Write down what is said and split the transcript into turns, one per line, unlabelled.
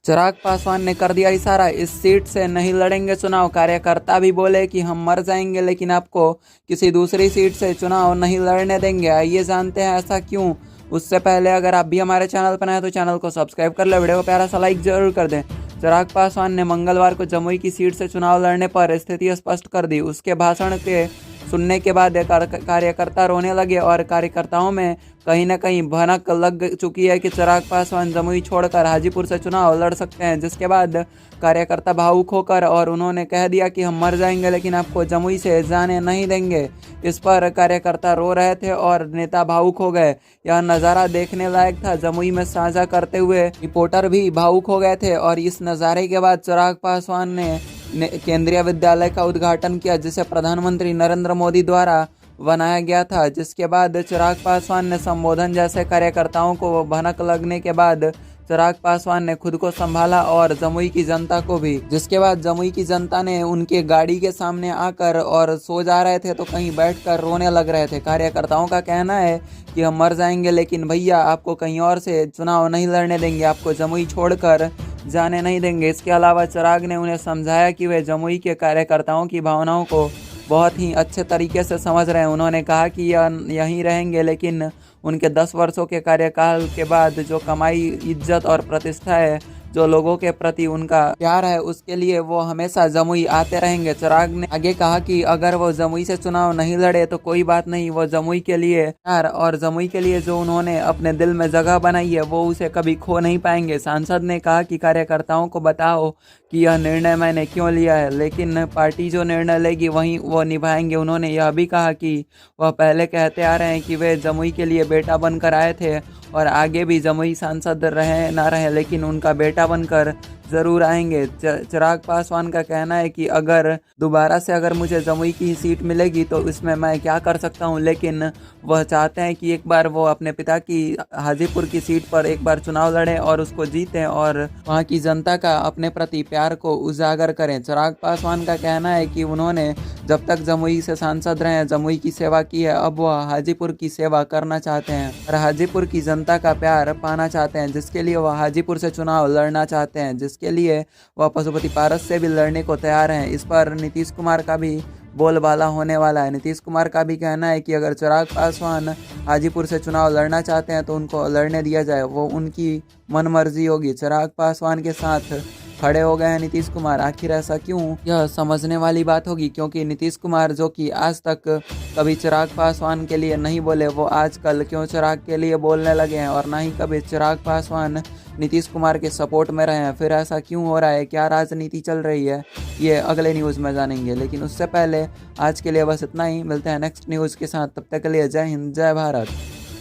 चिराग पासवान ने कर दिया इशारा, इस सीट से नहीं लड़ेंगे चुनाव। कार्यकर्ता भी बोले कि हम मर जाएंगे लेकिन आपको किसी दूसरी सीट से चुनाव नहीं लड़ने देंगे। आइए जानते हैं ऐसा क्यों। उससे पहले अगर आप भी हमारे चैनल पर नए हैं तो चैनल को सब्सक्राइब कर ले, वीडियो को प्यारा सा लाइक जरूर कर दें। चिराग पासवान ने मंगलवार को जमुई की सीट से चुनाव लड़ने पर स्थिति स्पष्ट कर दी। उसके भाषण के सुनने के बाद कार्यकर्ता रोने लगे और कार्यकर्ताओं में कहीं न कहीं भनक लग चुकी है कि चिराग पासवान जमुई छोड़कर हाजीपुर से चुनाव लड़ सकते हैं। जिसके बाद कार्यकर्ता भावुक होकर और उन्होंने कह दिया कि हम मर जाएंगे लेकिन आपको जमुई से जाने नहीं देंगे। इस पर कार्यकर्ता रो रहे थे और नेता भावुक हो गए। यह नज़ारा देखने लायक था। जमुई में साझा करते हुए रिपोर्टर भी भावुक हो गए थे और इस नज़ारे के बाद चिराग पासवान ने केंद्रीय विद्यालय का उद्घाटन किया जिसे प्रधानमंत्री नरेंद्र मोदी द्वारा बनाया गया था। जिसके बाद चिराग पासवान ने संबोधन जैसे कार्यकर्ताओं को भनक लगने के बाद चिराग पासवान ने खुद को संभाला और जमुई की जनता को भी। जिसके बाद जमुई की जनता ने उनके गाड़ी के सामने आकर और सो जा रहे थे तो कहीं बैठकर रोने लग रहे थे। कार्यकर्ताओं का कहना है कि हम मर जाएंगे लेकिन भैया आपको कहीं और से चुनाव नहीं लड़ने देंगे, आपको जमुई छोड़कर जाने नहीं देंगे। इसके अलावा चिराग ने उन्हें समझाया कि वे जमुई के कार्यकर्ताओं की भावनाओं को बहुत ही अच्छे तरीके से समझ रहे हैं। उन्होंने कहा कि यहीं रहेंगे लेकिन उनके 10 वर्षों के कार्यकाल के बाद जो कमाई, इज्जत और प्रतिष्ठा है, जो लोगों के प्रति उनका प्यार है, उसके लिए वो हमेशा जमुई आते रहेंगे। चिराग ने आगे कहा कि अगर वो जमुई से चुनाव नहीं लड़े तो कोई बात नहीं, वो जमुई के लिए प्यार और जमुई के लिए जो उन्होंने अपने दिल में जगह बनाई है वो उसे कभी खो नहीं पाएंगे। सांसद ने कहा कि कार्यकर्ताओं को बताओ कि यह निर्णय मैंने क्यों लिया है, लेकिन पार्टी जो निर्णय लेगी वहीं वो निभाएंगे। उन्होंने यह भी कहा कि वह पहले कहते आ रहे हैं कि वे जमुई के लिए बेटा बनकर आए थे और आगे भी जमुई सांसद रहे ना रहे लेकिन उनका बेटा बनकर ज़रूर आएंगे। चिराग पासवान का कहना है कि अगर दोबारा से अगर मुझे जमुई की सीट मिलेगी तो इसमें मैं क्या कर सकता हूं, लेकिन वह चाहते हैं कि एक बार वो अपने पिता की हाजीपुर की सीट पर एक बार चुनाव लड़ें और उसको जीतें और वहां की जनता का अपने प्रति प्यार को उजागर करें। चिराग पासवान का कहना है कि उन्होंने जब तक जमुई से सांसद रहे जमुई की सेवा की है, अब वह हाजीपुर की सेवा करना चाहते हैं और हाजीपुर की जनता का प्यार पाना चाहते हैं, जिसके लिए वह हाजीपुर से चुनाव लड़ना चाहते हैं, जिसके लिए वह पशुपति पारस से भी लड़ने को तैयार हैं। इस पर नीतीश कुमार का भी बोलबाला होने वाला है। नीतीश कुमार का भी कहना है कि अगर चिराग पासवान हाजीपुर से चुनाव लड़ना चाहते हैं तो उनको लड़ने दिया जाए, वो उनकी मन मर्जी होगी। चिराग पासवान के साथ खड़े हो गए हैं नीतीश कुमार। आखिर ऐसा क्यों, यह समझने वाली बात होगी, क्योंकि नीतीश कुमार जो कि आज तक कभी चिराग पासवान के लिए नहीं बोले, वो आजकल क्यों चिराग के लिए बोलने लगे हैं और ना ही कभी चिराग पासवान नीतीश कुमार के सपोर्ट में रहे हैं। फिर ऐसा क्यों हो रहा है, क्या राजनीति चल रही है, ये अगले न्यूज़ में जानेंगे। लेकिन उससे पहले आज के लिए बस इतना ही। मिलते हैं नेक्स्ट न्यूज़ के साथ, तब तक के लिए जय हिंद, जय भारत।